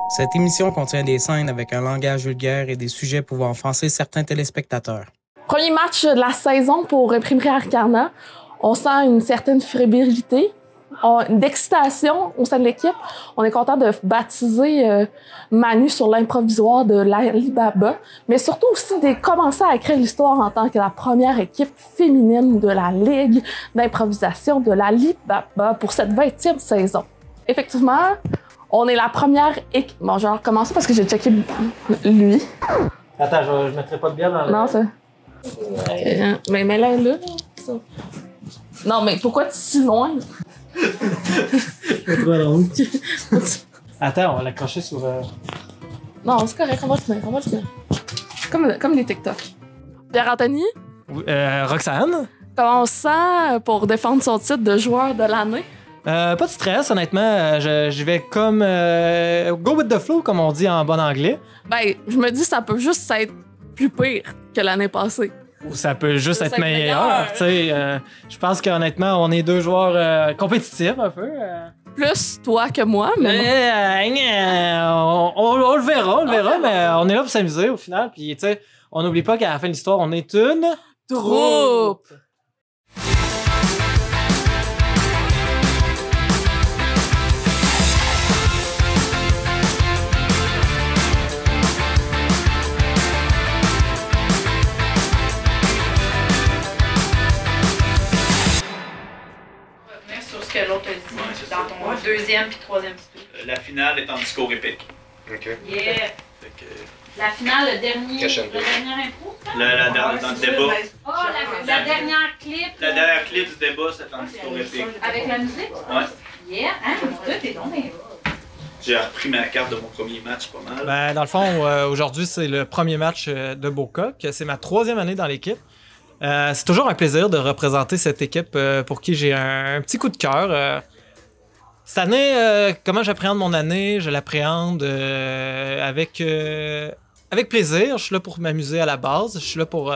Cette émission contient des scènes avec un langage vulgaire et des sujets pouvant offenser certains téléspectateurs. Premier match de la saison pour Imprimerie Arcana. On sent une certaine fébrilité, d'excitation au sein de l'équipe. On est content de baptiser Manu sur l'improvisoire de l'Alibaba, mais surtout aussi de commencer à écrire l'histoire en tant que la première équipe féminine de la Ligue d'improvisation de l'Alibaba pour cette 20e saison. Effectivement, on est la première équipe... Bon, je vais recommencer parce que j'ai checké lui. Attends, je mettrai pas de bière dans le... Non, ça... Mais là, ça. Non, mais pourquoi tu es si loin? C'est trop drôle. Attends, on va l'accrocher sur... Non, c'est correct, on va le tenir. Comme les TikTok. Pierre-Anthony? Roxane? Comment on se sent pour défendre son titre de joueur de l'année? Pas de stress, honnêtement. Je vais comme... go with the flow, comme on dit en bon anglais. Ben, je me dis ça peut juste être plus pire que l'année passée. Ou ça peut juste être meilleur, tu sais. Je pense qu'honnêtement, on est deux joueurs compétitifs un peu. Plus toi que moi, mais... On le verra, mais on est là pour s'amuser au final. Puis, tu sais, on n'oublie pas qu'à la fin de l'histoire, on est une... troupe! Que l'autre a dit dans ton deuxième puis troisième discours. La finale est en discours épique. OK. Yeah! La finale, le dernier impro? Dans le débat. Oh, la dernière clip. La dernière clip du débat, c'est en discours épique. Avec la musique? Ouais. Yeah! Hein? Toi, t'es donc bien. J'ai repris ma carte de mon premier match pas mal. Ben, dans le fond, aujourd'hui, c'est le premier match de Bocoq. C'est ma 3e année dans l'équipe. C'est toujours un plaisir de représenter cette équipe pour qui j'ai un petit coup de cœur. Cette année, comment j'appréhende mon année? Je l'appréhende avec plaisir. Je suis là pour m'amuser à la base. Je suis là pour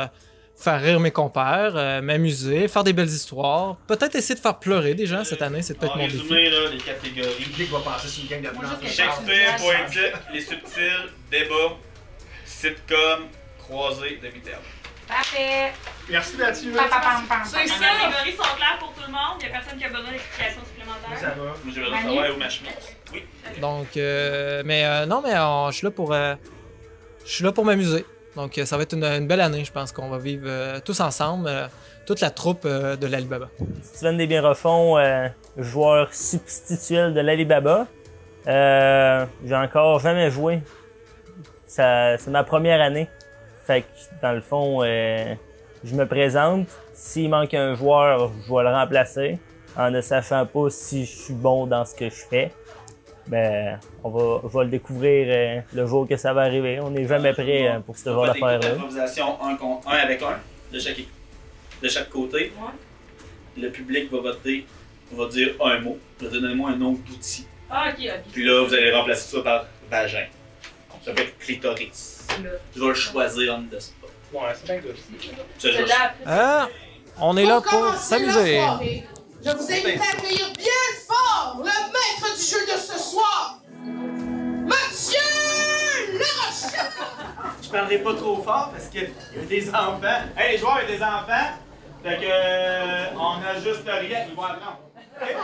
faire rire mes compères, m'amuser, faire des belles histoires. Peut-être essayer de faire pleurer des gens cette année. C'est peut-être mon défi. Résumé, là, les catégories. Qui va passer sur une gang de blancs? Shakespeare, poétique, les subtils, débat, sitcom, croisé, demi-terme. Parfait! Merci Mathieu. C'est Les catégories sont claires pour tout le monde. Il n'y a personne qui a besoin d'explications supplémentaires. Ça va. Moi, j'ai besoin de savoir où ma chemise. Oui. Donc, je suis là pour, m'amuser. Donc, ça va être une belle année. Je pense qu'on va vivre tous ensemble, toute la troupe de l'Alibaba. Steven Desbiens-Refont, joueur substituel de l'Alibaba. J'ai encore jamais joué. C'est ma première année. Fait que, dans le fond, je me présente. S'il manque un joueur, je vais le remplacer. En ne sachant pas si je suis bon dans ce que je fais. Ben, je vais le découvrir le jour que ça va arriver. On n'est jamais prêt pour ce genre d'affaires-là. Improvisation un avec un, de chaque côté. Le public va voter, va dire un mot. Donnez-moi un nom d'outil. Ah, ok. Puis là, vous allez remplacer ça par vagin. Ça peut être clitoris. Je vais le choisir on the spot. Ouais, c'est bien good. On est là pour s'amuser. Je vous invite à accueillir bien fort le maître du jeu de ce soir, Mathieu Larochelle! Je parlerai pas trop fort parce qu'il y a des enfants. Hey, les joueurs, il y a des enfants. Fait que, on n'ajuste rien, ils vont apprendre. Okay?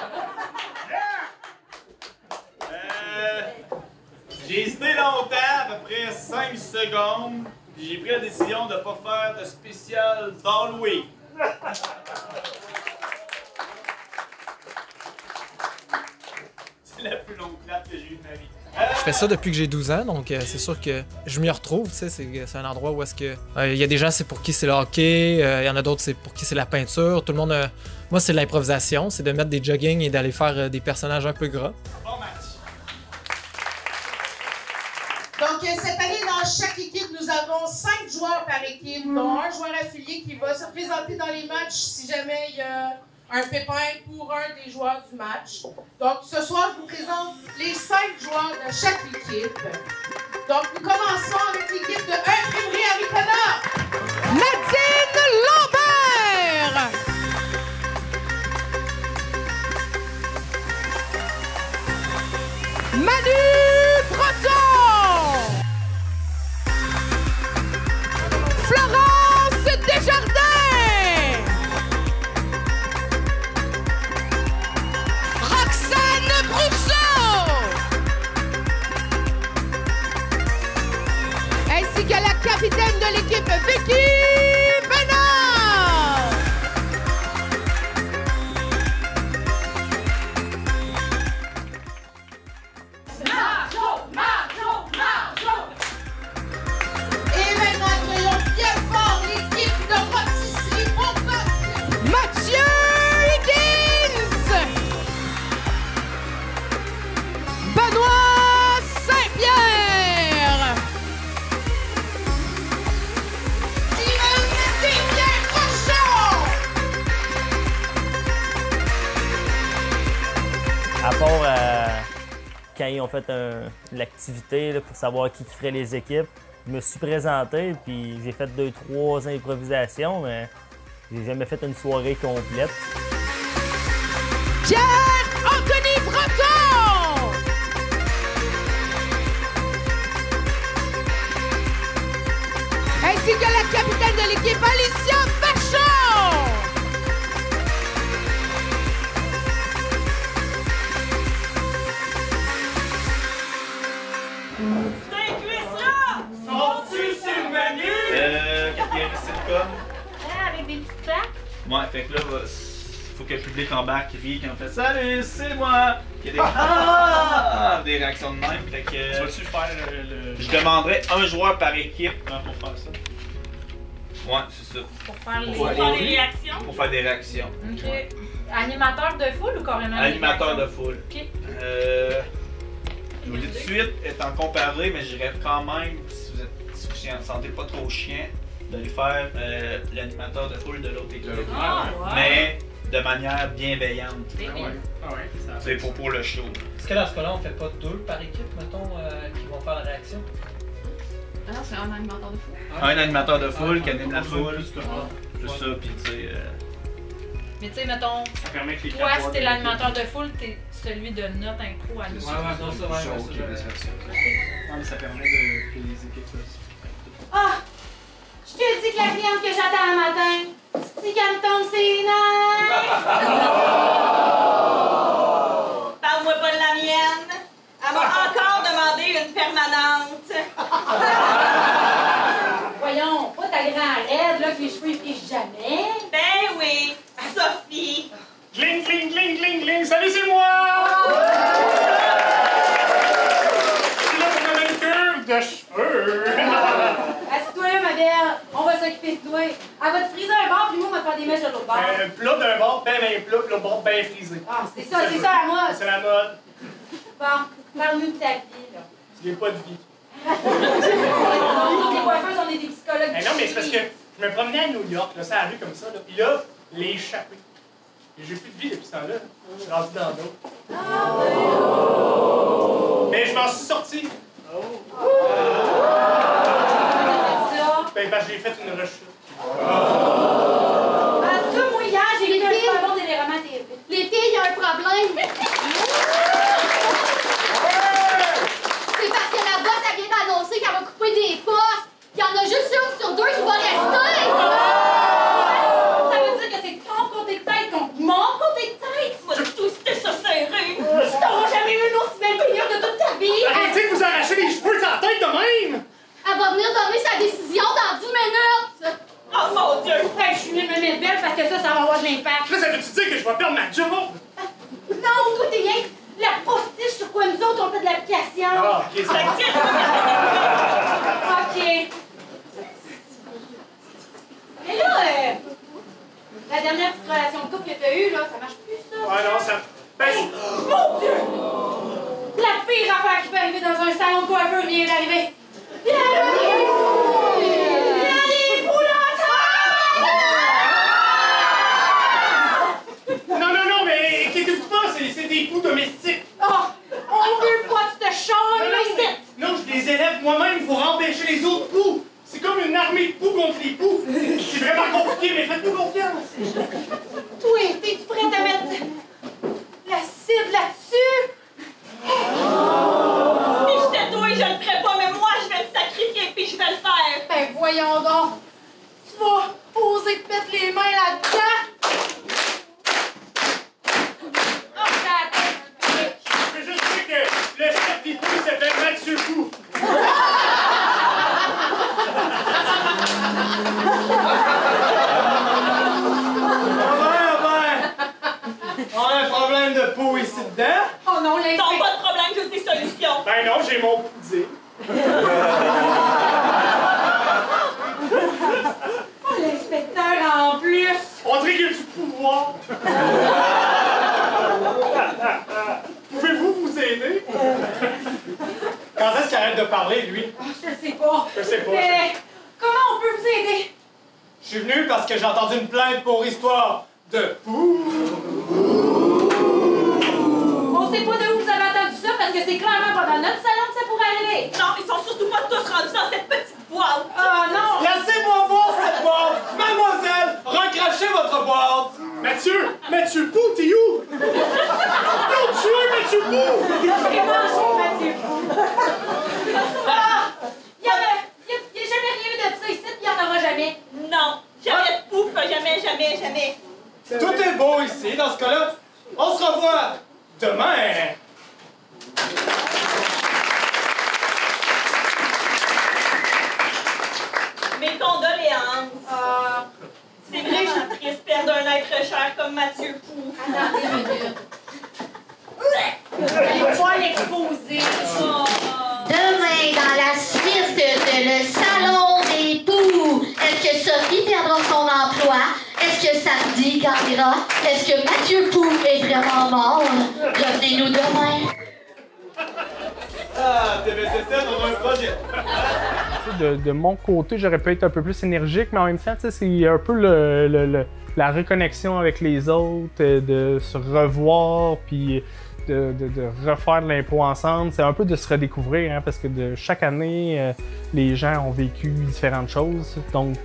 J'ai hésité longtemps, à peu près 5 secondes, puis j'ai pris la décision de ne pas faire de spécial d'Halloween. C'est la plus longue clap que j'ai eue de ma vie. Je fais ça depuis que j'ai 12 ans, donc c'est sûr que je m'y retrouve. C'est un endroit où est-ce que... Il y a des gens, c'est pour qui c'est le hockey, il y en a d'autres, c'est pour qui c'est la peinture. Tout le monde... moi, c'est l'improvisation, c'est de mettre des jogging et d'aller faire des personnages un peu gras. Bon match! Donc, cette année, dans chaque équipe, nous avons 5 joueurs par équipe, dont un joueur affilié qui va se présenter dans les matchs si jamais il y a un pépin pour un des joueurs du match. Donc, ce soir, je vous présente les 5 joueurs de chaque équipe. Donc, nous commençons avec l'équipe de Imprimerie Arcana. Nadine Lambert! Manu Breton! capitaine de l'équipe, Vicky Bernard! Et maintenant, accueillons bien fort l'équipe de Rôtisserie Beaucoq, Mathieu Higgins! Benoît Saint-Pierre! Steven Saint-Pierre-Rochon! À part quand ils ont fait l'activité là, pour savoir qui ferait les équipes, je me suis présenté puis j'ai fait 2-3 improvisations, mais j'ai jamais fait une soirée complète. Pierre-Anthony Breton! Ainsi que la capitaine de l'équipe, Alicia Vachon! Quatrième sitcom. Avec des petites claques. Ouais, fait que là, faut que le public embarque, rit quand on fait salut, c'est moi! Qu'il y a des réactions de même. Fait que. Tu vas-tu faire le. Je demanderais un joueur par équipe pour faire ça. Ouais, c'est ça. Pour faire Pour des réactions. Pour faire des réactions. Ok. Animateur de foule ou carrément? Animateur de foule. Ok. Je vous le dis tout de suite, étant comparé, mais j'irais quand même, si vous ne sentez pas trop chien, d'aller faire l'animateur de foule de l'autre équipe. Mais de manière bienveillante. C'est pour le show. Est-ce que dans ce cas-là, on fait pas 2 par équipe, mettons, qui vont faire la réaction? Ah non, c'est un animateur de foule. Un animateur de foule qui anime la foule. Juste ça, puis tu sais. Mais tu sais, mettons, Ça permet que les toi, quatre si t'es l'animateur de foule, t'es celui de notre impro à nous. Non, ça, Non, mais ça permet que les équipes soient. Ah! Je te dis que la cliente que j'attends le matin, c'est qu'elle me tombe ses nerfs! Parle-moi pas de la mienne. Elle m'a encore demandé une permanente. Voyons, pas ta grande raide, là, que les cheveux ils frichent jamais. Ben oui, Sophie. Cling, cling, cling, cling, cling! Salut, c'est moi! Je suis là pour ma manucure de cheveux! Assis-toi là, ma belle, on va s'occuper de toi. Elle va te friser un bord, puis moi, on va te faire des mèches de l'autre bord. Plat d'un bord, ben plat, puis l'autre bord, ben frisé. Ah, c'est ça la mode. C'est la mode. Bon, parle-nous de ta vie, là. Tu n'as pas de vie. On est des coiffeuses, on est des psychologues. Non, mais c'est parce que je me promenais à New York, là, ça a vu comme ça, là, puis là, les échappés. Et j'ai plus de vie depuis ce temps-là. Je suis rendu dans l'eau. Mais je m'en suis sorti. Ben, parce que j'ai fait une rechute. En tout cas, moi, hier, j'ai vu un super bon téléroman TV. Les filles, il y a un problème. C'est parce que la boss, elle vient d'annoncer qu'elle va couper des postes. Il y en a juste une sur 2 qui va rester. Ça veut dire que c'est ton côté de tête contre mon côté de tête. Moi, tout c'était ça serré. Tu n'auras jamais eu une aussi belle période de toute ta vie. Arrêtez de vous arracher les cheveux de la tête de même! Elle va venir donner sa décision dans 10 minutes. Oh mon Dieu. Hey, je suis venue me mettre belle parce que ça va avoir de l'impact. Là, ça veut-tu dire que je vais perdre ma job? Non, toi, t'es rien la postiche sur quoi nous autres on fait de l'application. Ah, ok, c'est bon. OK. Mais là, la dernière petite relation de couple que t'as eue, là, ça marche plus, ça? Ouais, non, ça. Ben, Mon Dieu! La pire affaire qui peut arriver dans un salon de coiffeur vient d'arriver. Non, mais inquiétez-vous pas, c'est des poux domestiques. Oh, on veut pas de ce char, Non, je les élève moi-même pour empêcher les autres poux. C'est comme une armée de poux contre les poux. C'est vraiment compliqué, mais faites-nous confiance. Toi, t'es-tu prête à mettre l'acide là-dessus? Si j'étais toi, je le ferais pas, mais moi, je vais me sacrifier puis je vais le faire. Ben voyons donc. Tu vas oser te mettre les mains là-dedans? Oh, la tête. Je veux juste dire que le chef des poux s'appelle Mathieu Pou. Ben non, j'ai mon pudding. Oh, l'inspecteur en plus! On dirait qu'il y a du pouvoir. Pouvez-vous vous aider? Quand est-ce qu'il arrête de parler, lui? Je sais pas. Je sais pas. Mais comment on peut vous aider? Je suis venu parce que j'ai entendu une plainte pour histoire de poux. On sait pas de où vous avez entendu ça parce que c'est clairement pas dans notre salon que ça pourrait arriver. Non, ils sont surtout pas tous rendus dans cette petite boîte. Ah non! Laissez-moi voir cette boîte! Mademoiselle, recrachez votre boîte! Mathieu Pou, t'es où? Ils ont tué Mathieu Pou! J'ai mangé Mathieu. Ah! Il y a jamais rien eu de ça ici, il y en aura jamais. Non, jamais de pouf, jamais. Tout est beau ici, dans ce cas-là. On se revoit demain! Mes condoléances. C'est vraiment triste perdre un être cher comme Mathieu Pou. Attendez une minute. Allez pouvoir l'exposer. Demain, dans la suite de le salon des poux, est-ce que Sophie perdra son emploi? Est-ce que samedi gagnera? Est-ce que Mathieu Pou est vraiment mort? Revenez-nous demain. Ah, TVC7, on a un projet. De mon côté, j'aurais pu être un peu plus énergique, mais en même temps, c'est un peu la reconnexion avec les autres, de se revoir, puis de refaire de l'impro ensemble. C'est un peu de se redécouvrir, hein, parce que chaque année, les gens ont vécu différentes choses. Donc,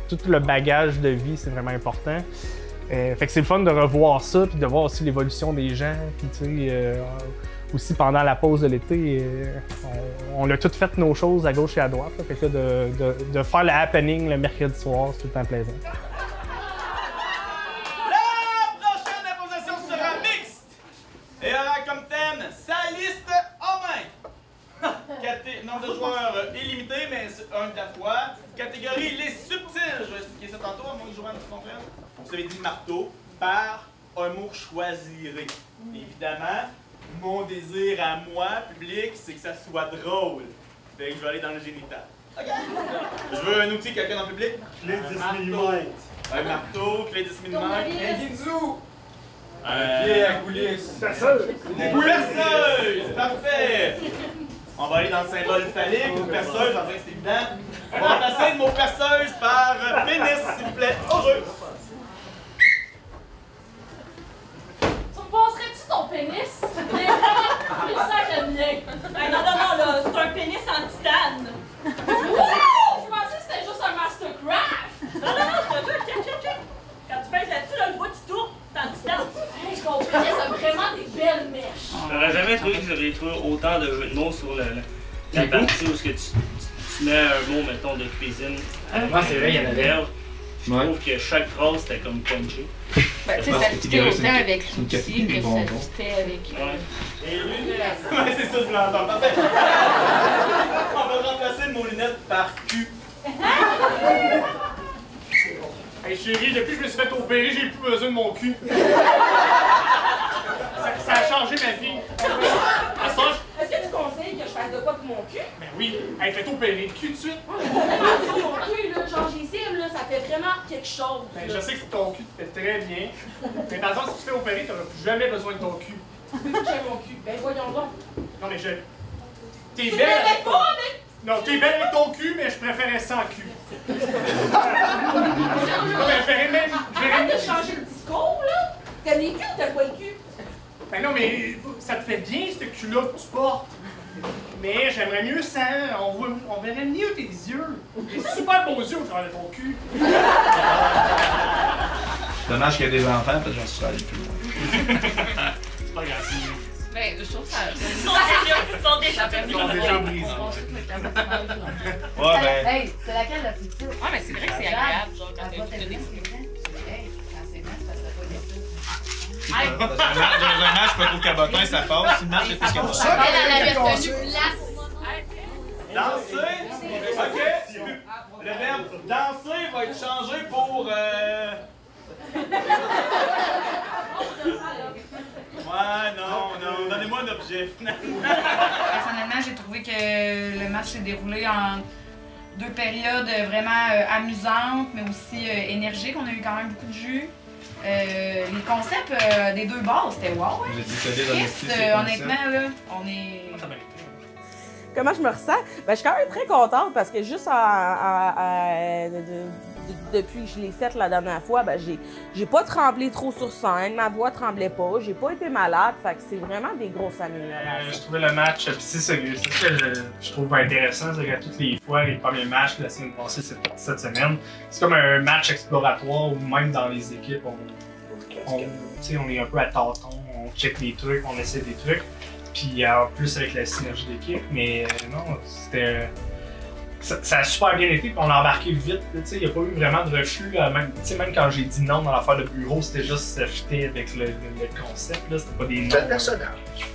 tout le bagage de vie, c'est vraiment important. Fait que c'est le fun de revoir ça, puis de voir aussi l'évolution des gens, puis tu sais... aussi pendant la pause de l'été, on a toutes fait nos choses à gauche et à droite. Là, fait que de faire le happening le mercredi soir, c'est tout le temps plaisant. La prochaine imposition sera mixte et aura comme thème sa liste en main. Nombre de joueurs illimité, mais un de la fois. Catégorie les subtils. Je vais expliquer ça tantôt, à moins que Joanne comprenne. Vous avez dit marteau par un mot choisiré. Évidemment, mon désir à moi, public, c'est que ça soit drôle. Fait que je vais aller dans le génital. OK. Je veux un outil, quelqu'un dans le public. Clé 10 mm. Un marteau, clé 10 mm. Un guinzou. Un pied à coulisses. Perceuse. Perceuse. Parfait. On va aller dans le symbole phallique ou perceuse, en fait c'est évident. On va remplacer le mot perceuse par pénis, s'il vous plaît. Au jeu. Passerais-tu ton pénis? Mais vraiment plus ça que le mien. Non, là, c'est un pénis en titane. Wow! Je pensais que c'était juste un mastercraft. Non, check. Quand tu pèses là-dessus, là, le bout tu tournes, c'est en titane. Hey, je comprends, ça a vraiment des belles mèches. J'aurais jamais trouvé que j'aurais trouvé autant de jeux de mots sur la partie où tu mets un mot, mettons, de cuisine. Moi, c'est vrai, il y en avait. Je trouve que chaque phrase c'était comme punché. Ben, tu sais, ça fitait autant avec l'outil que ça fitait avec. Les lunettes! Ouais, c'est ça, je l'entends. Parfait! On va remplacer le mot lunettes par cul. Hey chérie, depuis que je me suis fait opérer, j'ai plus besoin de mon cul. Ça a changé ma vie. Est-ce que tu conseilles que je fasse de quoi pour mon cul? Ben oui, hey, fais opérer le cul tout de suite. Mon cul, là, genre j'essaie, là, ça fait vraiment quelque chose. Ben, je sais que ton cul te fait très bien. Mais par exemple, si tu te fais opérer, t'auras plus jamais besoin de ton cul. Veux-tu que j'aie mon cul? Ben voyons donc. Non, mais t'es Tu belle. m'aimais pas avec... Non, t'es belle avec ton cul, mais je préférais sans cul. Non, mais je verrais même. Arrête de changer le discours, là. T'as les culs ou t'as pas le cul? Ben non, mais ça te fait bien, ce cul-là que tu portes. Mais j'aimerais mieux ça. On verrait mieux tes yeux. Des super beaux yeux au travers de ton cul. Dommage qu'il y ait des enfants, parce que j'en suis allé plus loin. C'est pas grave. Ben, je trouve ça. Ils sont déjà brisés. Ouais, ben. Hey, c'est laquelle la plus petite? Ouais, mais c'est vrai que c'est agréable, genre, quand t'as t'as des Hey, quand c'est mince, ça serait pas bien ça. Dans un match, pas trop cabotin, ça passe. Si le match était cabotin. Elle avait retenu place. Danser? OK. Le verbe danser va être changé pour... Ouais, non. Donnez-moi un objet. budget, finalement. Personnellement, j'ai trouvé que le match s'est déroulé en 2 périodes vraiment amusantes, mais aussi énergiques. On a eu quand même beaucoup de jus. Les concepts des 2 bords, c'était wow. Hein? J'ai dit solide dans Triste, honnêtement, là, on est... Comment je me ressens? Ben, je suis quand même très contente parce que juste depuis que je l'ai faite la dernière fois, ben, j'ai pas tremblé trop sur scène, ma voix tremblait pas, j'ai pas été malade, fait que c'est vraiment des grosses améliorations. Je trouvais le match, puis c'est ce que je trouve intéressant, c'est qu'à toutes les fois, les premiers matchs de la semaine passée, cette semaine, c'est comme un match exploratoire où même dans les équipes, on est un peu à tâtons, on check des trucs, on essaie des trucs. Puis en plus avec la synergie d'équipe, mais non, c'était. Ça a super bien été, puis on a embarqué vite. Il n'y a pas eu vraiment de refus. Même quand j'ai dit non dans l'affaire de bureau, c'était juste ça fitait avec le concept. C'était pas des noms. C'est le personnage.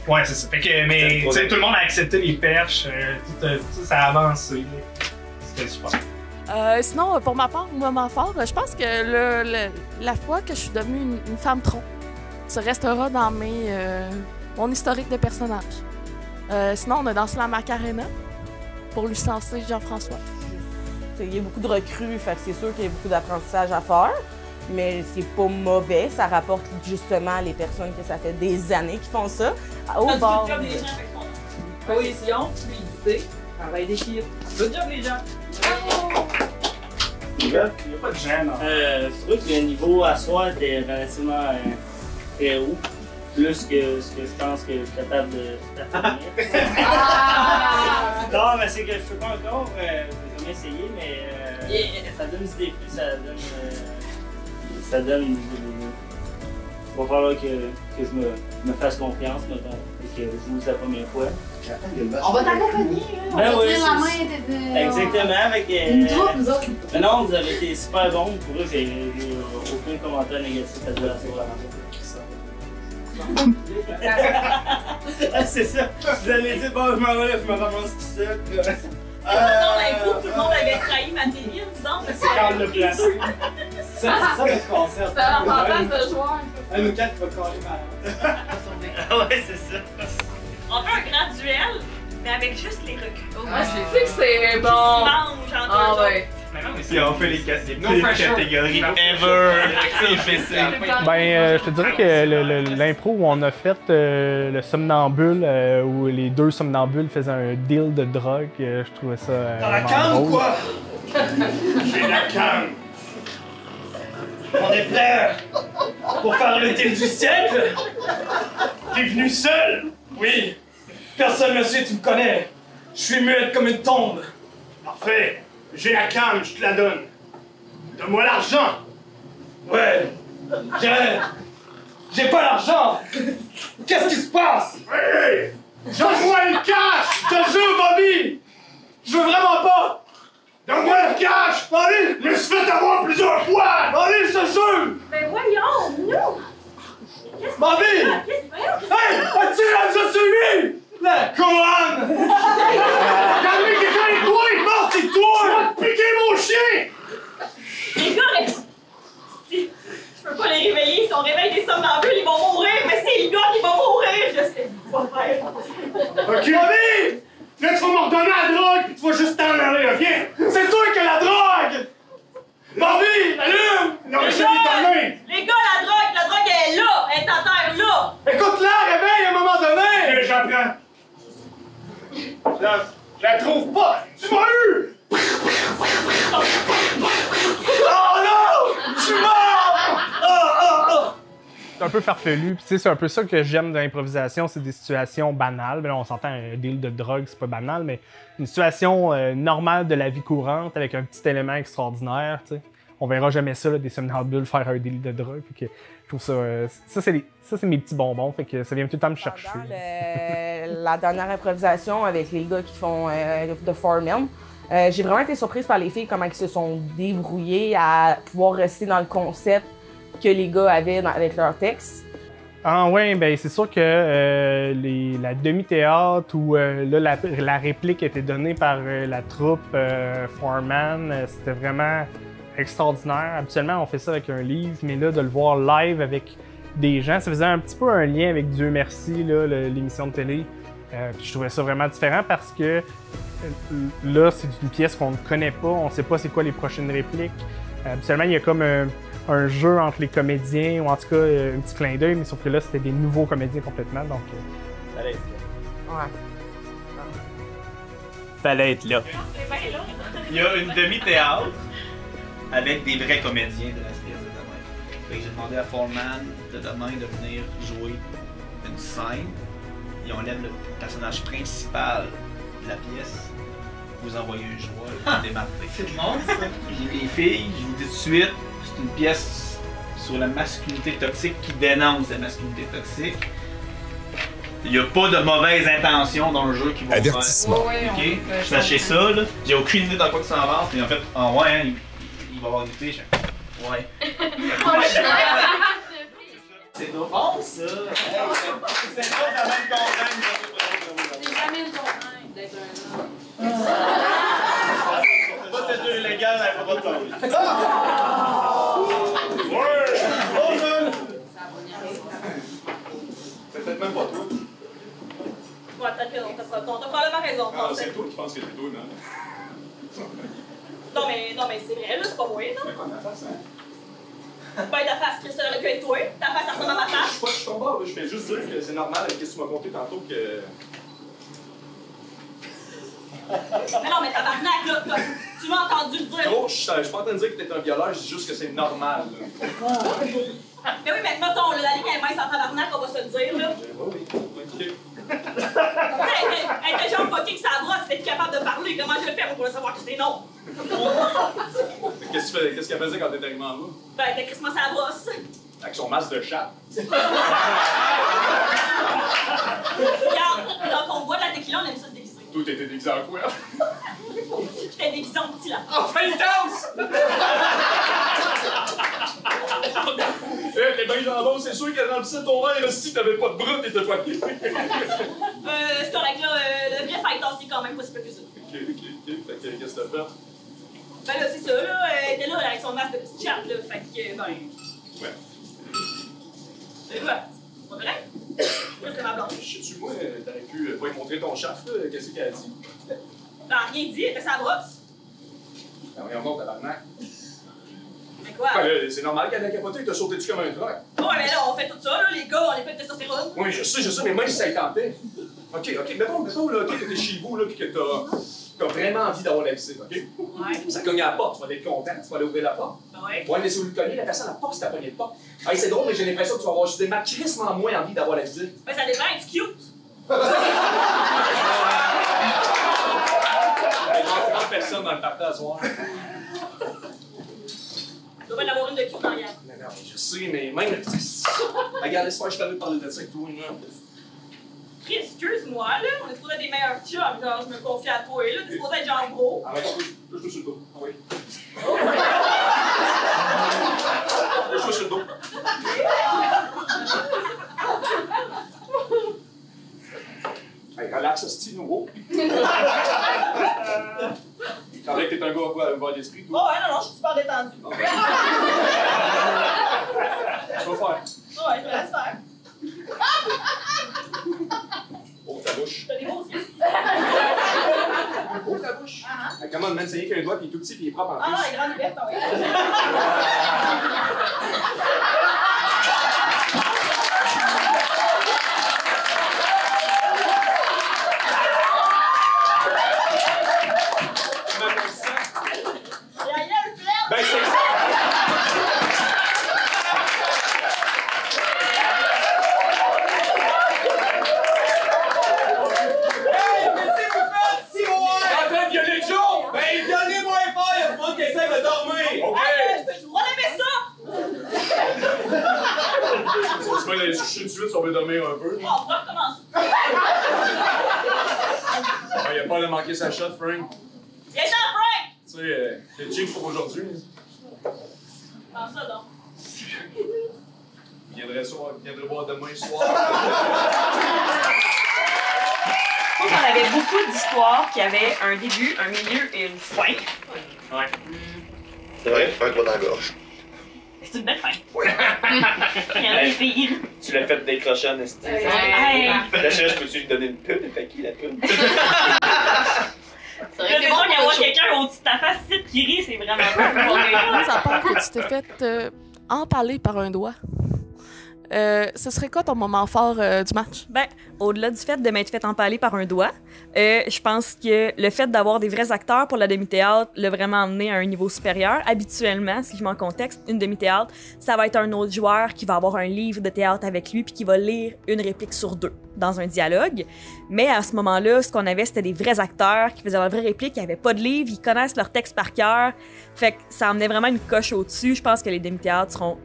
Ouais, c'est ça. Fait que, mais tout le monde a accepté les perches, tout ça a avancé. C'était super. Sinon, pour ma part, moment fort, je pense que la fois que je suis devenue une femme tronc, ça restera dans mon historique de personnage. Sinon, on a dansé la Macarena pour licencier Jean-François. Il y a beaucoup de recrues, fait que c'est sûr qu'il y a beaucoup d'apprentissage à faire, mais c'est pas mauvais. Ça rapporte justement les personnes que ça fait des années qui font ça. Au bord. Cohésion, fluidité, travail d'équipe. Good job les gens! Il n'y a pas de gêne. Je trouve que le niveau à soi était relativement très haut. Plus que ce que je pense que je suis capable de faire. Non, mais c'est que je ne peux pas encore. Je vais jamais essayer, mais ça donne des défis, ça donne. Il va falloir que je me fasse confiance, mettons, et que je joue la première fois. On va t'accompagner, on va tenir la main de... Exactement, avec... Une troupe, nous autres. Mais non, vous avez été super bons. Pour eux, j'ai aucun commentaire négatif à dire à ça. Ah, c'est ça. Vous avez dit, bon, je m'en vais là, je me ramasse tout seul. Dans l'impro, tout le monde avait trahi Matéline, disons. C'est quand le placé. C'est ça notre concept. C'est l'avantage de joueur. Un ou quatre qui va coller mal. Ah ouais, c'est ça. On fait un grand duel, mais avec juste les recrues. Ah, j'ai dit que c'est bon. Ah ouais. Puis on fait les catégories ever. Ben, je te dirais que l'impro où on a fait le somnambule, où les 2 somnambules faisaient un deal de drogue, je trouvais ça. Dans la canne ou quoi? J'ai la canne. On est prêts pour faire le deal du siècle? T'es venu seul? Oui. Personne ne sait, tu me connais. Je suis muette comme une tombe. Parfait. J'ai la canne, je te la donne. Donne-moi l'argent. Ouais. J'ai pas l'argent. Qu'est-ce qui se passe? Hey! Donne-moi le cash! Je te jure, Bobby! Je veux vraiment pas! Donne-moi le cash! Bobby! Je me suis fait avoir plusieurs fois! Bobby, je te jure! Mais voyons, nous! Bobby! Hey! As-tu déjà suivi? Come on! Calmez quelqu'un et toi! Non, c'est toi! Tu vas te piquer mon chien! Les gars, je peux pas les réveiller. Si on réveille des somnambules, ils vont mourir. Mais c'est le gars qui va mourir. Je sais pas quoi faire. Ok, Bobby! Là, tu vas me redonner la drogue puis tu vas juste t'en aller, ok? C'est toi qui as la drogue! Bobby, allume! Non, mais je l'ai donné! Les gars, la drogue elle est là. Elle est en terre là. Écoute-la, réveille à un moment donné! Ok, j'apprends. Je la trouve pas! Tu m'as eu! Oh non! Je suis mort! C'est un peu farfelu, puis c'est un peu ça que j'aime de l'improvisation, c'est des situations banales. Ben là, on s'entend un deal de drogue, c'est pas banal, mais une situation normale de la vie courante avec un petit élément extraordinaire, tu sais. On verra jamais ça, là, des somnambules faire un deal de drogue, puis que je trouve ça, c'est mes petits bonbons, fait que ça vient tout le temps me chercher. La dernière improvisation avec les gars qui font The Foreman, j'ai vraiment été surprise par les filles, comment ils se sont débrouillés à pouvoir rester dans le concept que les gars avaient avec leur texte. Ah ouais, ben c'est sûr que la demi-théâtre où là, la réplique était donnée par la troupe Foreman, c'était vraiment extraordinaire. Habituellement, on fait ça avec un livre, mais là, de le voir live avec des gens. Ça faisait un petit peu un lien avec Dieu merci, là, l'émission de télé. Puis je trouvais ça vraiment différent parce que là, c'est une pièce qu'on ne connaît pas, on ne sait pas c'est quoi les prochaines répliques. Habituellement, il y a comme un jeu entre les comédiens, ou en tout cas un petit clin d'œil, mais sauf que là, c'était des nouveaux comédiens complètement, donc fallait être là. Ouais. Fallait être là. Il y a une demi-théâtre avec des vrais comédiens de la pièce de demain. Fait que j'ai demandé à Foreman de demain de venir jouer une scène. Et on lève le personnage principal de la pièce. Vous envoyez un joueur et démarrer. C'est bon, ça. Les filles, je vous dis tout de suite, c'est une pièce sur la masculinité toxique qui dénonce la masculinité toxique. Il n'y a pas de mauvaise intention dans le jeu qui va faire. Avertissement. Ok? Sachez ça, là. J'ai aucune idée dans quoi ça avance, mais en fait, ouais, hein, il va y avoir une fille. Ouais. C'est drôle, ça! C'est pas la même contrainte. C'est jamais une contrainte d'être un homme. C'est pas cette jeu illégal, elle va pas tomber. Ouais! C'est peut-être même pas toi. Ouais, peut-être que non, t'as probablement raison. Ah, c'est toi qui penses que c'est toi, non? Non, mais c'est vrai, là, c'est pas moi, non? C'est quoi ma face, hein? Ben, ta face, Chris, ça aurait pu être toi. Ta face, ça ressemble à ma face. Je suis pas tombé, je fais juste dire que c'est normal avec ce que tu m'as conté tantôt que. Mais non, mais tabarnak, là, tu m'as entendu le dire. Gros, je suis pas en train de dire que t'es un violeur, je dis juste que c'est normal, là. Mais oui, mais mettons, là, la ligne est mince en tabarnak, on va se le dire, là. Oui, ok. Hey, t'es genre fucking sa brosse, t'es capable de parler. Comment je le fais pour le savoir que c'est non? Qu'est-ce qu'elle faisait quand t'es arrivé en bas? Ben, t'es crissement sa brosse. Avec son masque de chat. Regarde, quand on boit de la tequila, on aime ça se déguiser. Toi, t'étais déguisé en quoi? J'étais déguisé en petit lapin. Enfin, il danse! T'es bien jambon, c'est sûr qu'elle remplissait ton verre, si t'avais pas de bras, t'étais poigné. C'est correct, là. Le vrai fighter, c'est quand même pas si peu que ça. Ok. Fait que, qu'est-ce que t'as fait? Ben là, c'est ça, là. Elle était là avec son masque de petit chat, là. Fait que, ben. Ouais. C'est quoi? C'est pas vrai? C'est ma blonde. Je sais-tu, moi, t'aurais pu pas lui montrer ton shaft, là. Qu'est-ce qu'elle a dit? Ben, rien dit, elle était sa brosse. Ben, voyons donc, tabarnak. Mais quoi? Ben, là, c'est normal qu'elle a capoté, t'as sauté dessus comme un truc. Ouais, mais là, on fait tout ça, là. Les gars, on est pas de testostérone. Oui, je sais, mais même si ça y tentait. Ok, mettons, là, ok, que t'es chez vous, là, pis que t'as vraiment envie d'avoir la visite, ok? Ouais. Ça cogne à la porte, tu vas être content, tu vas aller ouvrir la porte. Ouais. Ouais, mais si vous le cognez, la personne n'a pas si t'as pogné de porte. Hey, c'est drôle, mais j'ai l'impression que tu vas avoir juste des marques crissement moins envie d'avoir la visite. Ben, ça dépend, c'est cute. Hey, j'ai 30 personnes dans le partage à soir. Il doit pas y en avoir une de cute en arrière. Non, je sais, mais même. Regarde, laisse-moi, je suis allé parler de ça avec toi, là. Chris, excuse-moi, là. On est supposé être des meilleurs chums. Genre, je me confie à toi, là. T'es supposé être genre gros. Arrête, touche-toi sur le dos. Ah oui. Touche-toi sur le dos. Hey, relax, hostie, nouveau. Il paraît que t'es un gars à d'esprit, toi. Oh, ouais, non, je suis super détendu. Je vais faire. Ouais, je me laisse faire. Ouvre ta bouche. T'as des beaux yeux. Ouvre ta bouche. Hey, comment, man, c'est rien qu'un doigt, puis il est tout petit, puis il est propre en plus. Ah, les grandes libertés, oui. Ben, c'est ça! Hey, qu'est-ce que vous faites, si ouais? En train de violer Joe! Ben, violez-moi fort, y'a du monde qui essaie de dormir! OK! Je dois lever ça! On se met d'aller se coucher tout de suite si on veut dormir un peu. Oh, on va recommencer. Il a pas de manquer sa shot, Frank. Viens t'en, Frank! Tu sais, c'est jinx pour aujourd'hui. Prends ça, donc. Viendrait voir demain soir. Je pense qu'on avait beaucoup d'histoires qui avaient un début, un milieu et une fin. Ouais. C'est vrai, un doigt dans la gorge. C'est une belle fin. Hey, tu l'as fait décrocher en esti. Hey. La chérie, je peux-tu lui donner une pub? Fait qui la pub? C'est bon d'y avoir quelqu'un au-dessus de ta face qui rit, c'est vraiment bon. Ça part que tu t'es fait empaler par un doigt. Ce serait quoi ton moment fort du match? Ben, au-delà du fait de m'être fait empaler par un doigt, je pense que le fait d'avoir des vrais acteurs pour la demi-théâtre l'a vraiment amené à un niveau supérieur. Habituellement, si je mets en contexte, une demi-théâtre, ça va être un autre joueur qui va avoir un livre de théâtre avec lui puis qui va lire une réplique sur 2 dans un dialogue. Mais à ce moment-là, ce qu'on avait, c'était des vrais acteurs qui faisaient leur vraie réplique, qui n'avaient pas de livre, ils connaissent leur texte par cœur. Fait que ça amenait vraiment une coche au-dessus. Je pense que les demi-théâtres seront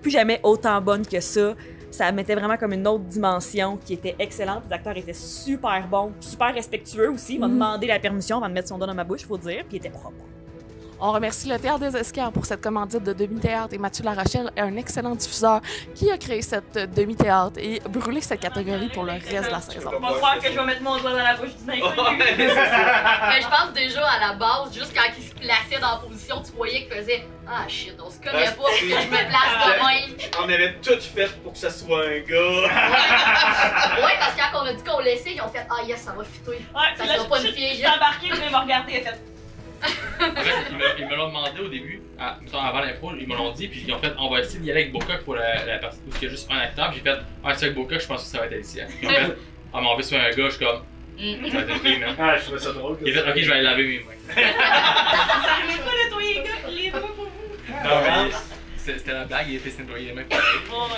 plus jamais autant bonne que ça. Ça mettait vraiment comme une autre dimension qui était excellente. Les acteurs étaient super bons, super respectueux aussi. Ils m'ont demandé la permission avant de mettre son doigt dans ma bouche, faut dire, puis ils étaient propres. On remercie le Théâtre des Esquerres pour cette commandite de demi-théâtre et Mathieu Larochelle est un excellent diffuseur qui a créé cette demi-théâtre et brûlé cette catégorie pour le reste de la saison. On va croire que je vais mettre mon doigt dans la bouche du inconnu. Mais je pense déjà à la base, juste quand il se plaçait dans la position, tu voyais qu'il faisait « Ah shit, on se connaît pas, je me place de même. » On avait tout fait pour que ça soit un gars. Ouais, parce que quand on a dit qu'on laissait, ils ont fait « Ah yes, ça va fitter. Ça sera pas une fille. » J'ai embarqué, je vais me regarder et fait... Ils me l'ont demandé au début, avant l'info, ils me l'ont dit, puis ils ont fait on va essayer d'y aller avec Boca pour la partie où il y a juste un acteur, puis j'ai fait c'est avec Boca, je pense que ça va être Alicia. Puis ils ont fait mais on va sur un gars, je suis comme ça va être une fille, man. Ah, je trouvais ça drôle. Il a fait ok, je vais aller laver mes mains. Ça arrivait pas nettoyer les doigts pour vous. Non, mais c'était la blague, il était se nettoyer les mains pareil.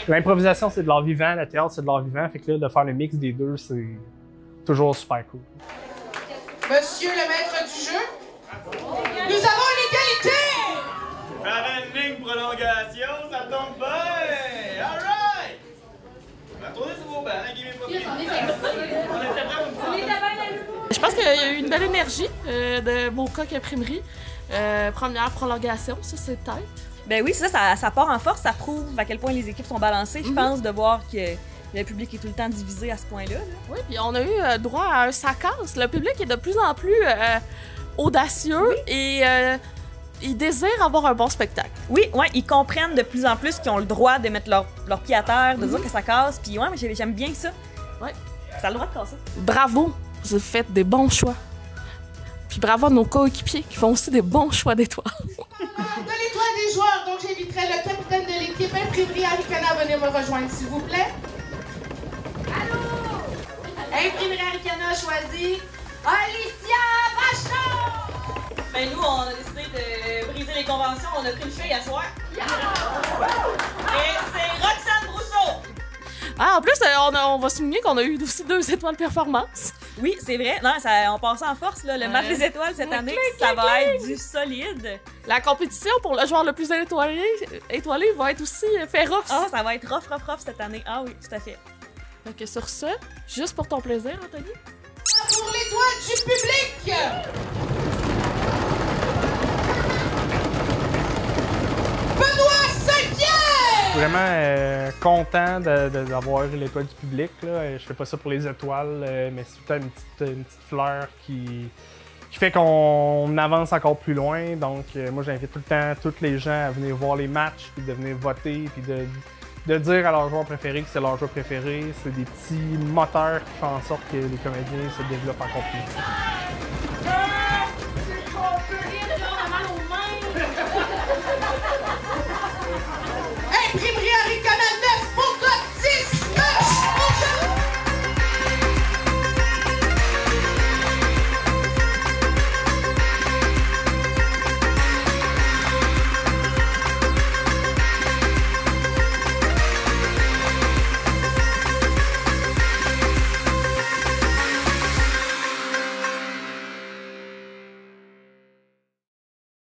L'improvisation, c'est de l'art vivant, le théâtre, c'est de l'art vivant, fait que là, de faire le mix des deux, c'est toujours super cool. Monsieur le maître du jeu, nous avons l'égalité! Par une ligne prolongation, ça tombe bien! Alright! Retournez sur vos bancs, guillemets pas. Je pense qu'il y a eu une belle énergie de Bocoq Imprimerie. Première prolongation, ça c'est tête. Ben oui, ça part en force, ça prouve à quel point les équipes sont balancées. Je pense de voir que le public est tout le temps divisé à ce point-là. Oui, puis on a eu droit à un saccas. Le public est de plus en plus audacieux et ils désirent avoir un bon spectacle. Oui, ouais, ils comprennent de plus en plus qu'ils ont le droit de mettre leur pied à terre, de dire que ça casse. Puis ouais, mais j'aime bien ça. Ouais. Ça a le droit de casser. Bravo, vous faites des bons choix. Puis bravo à nos coéquipiers qui font aussi des bons choix d'étoiles. De l'étoile des joueurs, donc j'inviterai le capitaine de l'équipe Imprimerie Aricana à venir me rejoindre, s'il vous plaît. Allô? Imprimerie Aricana choisit Alicia Vachon! Ben nous, on a décidé de briser les conventions, on a pris une fille à soir. Et c'est Roxane Brousseau! Ah, en plus, on va souligner qu'on a eu aussi 2 étoiles performance. Oui, c'est vrai. Non, on passe en force, là. Le match des étoiles cette année, ça va être du solide. La compétition pour le joueur le plus étoilé va être aussi féroce. Ah, ça va être rough cette année. Ah oui, tout à fait. Fait que sur ce, juste pour ton plaisir, Anthony. Pour l'étoile du public! Benoît Saint-Pierre! Vraiment content d'avoir l'étoile du public. Là. Je fais pas ça pour les étoiles, mais c'est tout le temps une petite fleur qui fait qu'on avance encore plus loin. Donc moi j'invite tout le temps tous les gens à venir voir les matchs, puis de venir voter, puis de dire à leur joueur préféré que c'est leur joueur préféré. C'est des petits moteurs qui font en sorte que les comédiens se développent encore plus.